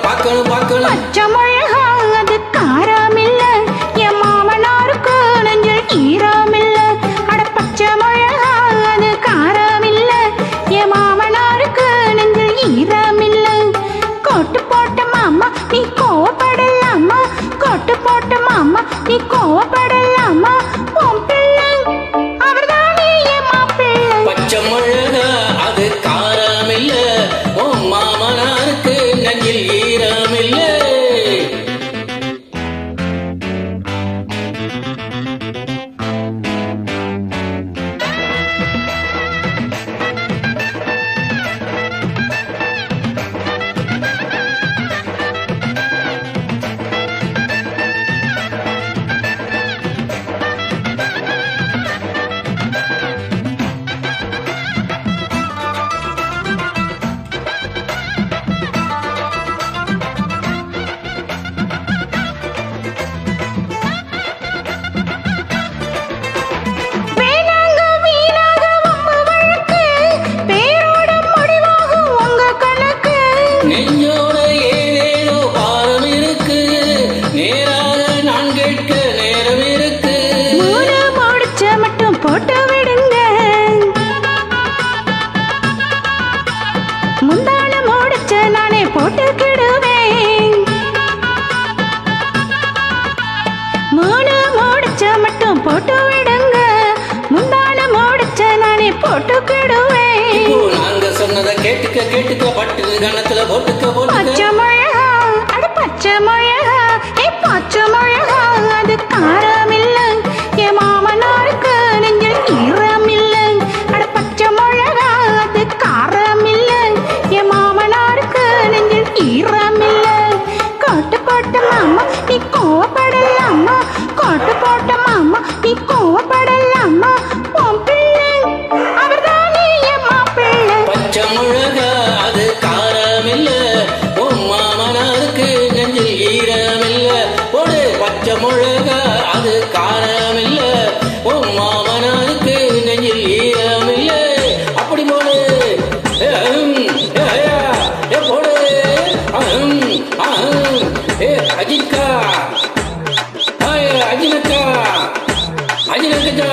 பார்க்கணும் பார்க்கணும். பச்சை மிளகா அது காரம் இல்ல, என் மாமனாருக்கு நெஞ்சில் ஈரம் இல்ல. அட பச்சை மிளகா அது காரம் இல்ல, என் மாமனாருக்கு நெஞ்சில் ஈரம் இல்ல. கொட்டு போட்ட மாமா நீ கோவப்படலாமா, கொட்டு போட்ட மாமா நீ கோவப்படலாமா, உன் பிள்ளை அவர்தானே என் மாப்பிள்ளை. பச்சை மிளகா அது காரம் இல்ல, உன் மாமனாருக்கு நெஞ்சில் ஈரம் இல்ல. நெஞ்சோட ஏதேதோ பாரம் இருக்கு, நேராக நான் கேட்க நேரம் இருக்கு. மூணு முடிச்ச மட்டும் போட்டு விடுங்க, முந்தான முடிச்ச நானே போட்டுக்கிடுவேன். மூணு முடிச்ச மட்டும் போட்டு விடுங்க, முந்தான முடிச்ச நானே போட்டுக்கிடுவேன். இப்போ நாங்க சொன்னதை கேட்டுக்க கேட்டுக்க பட்டு கணத்துல போட்டுக்க போட்டுக்க. பச்சை மிளகா அட பச்சை மிளகா, பச்சை மிளகா அது காரம் இல்ல, என் மாமனாருக்கு நெஞ்சில் ஈரம் இல்ல. அட பச்சை மிளகா அது காரம் இல்ல, என் மாமனாருக்கு நெஞ்சில் ஈரம் இல்ல. கொட்டு போட்ட மாமா நீ கோவப்படலாமா, கொட்டு போட்ட மாமா நீ கோவப்படலாமா, உன் பிள்ளை அவர்தானே என் மாப்பிள்ளை. பச்சை மிளகா அது காரம் இல்ல, உன் மாமனாருக்கு நெஞ்சில் ஈரம் இல்ல. போடு பச்சை மிளகா அது காரம் இல்ல, உன் மாமனாருக்கு நெஞ்சில் ஈரம் இல்ல. அப்படி போடு போடு. அஜிக்கா அஜினக்கா அஜினக்கா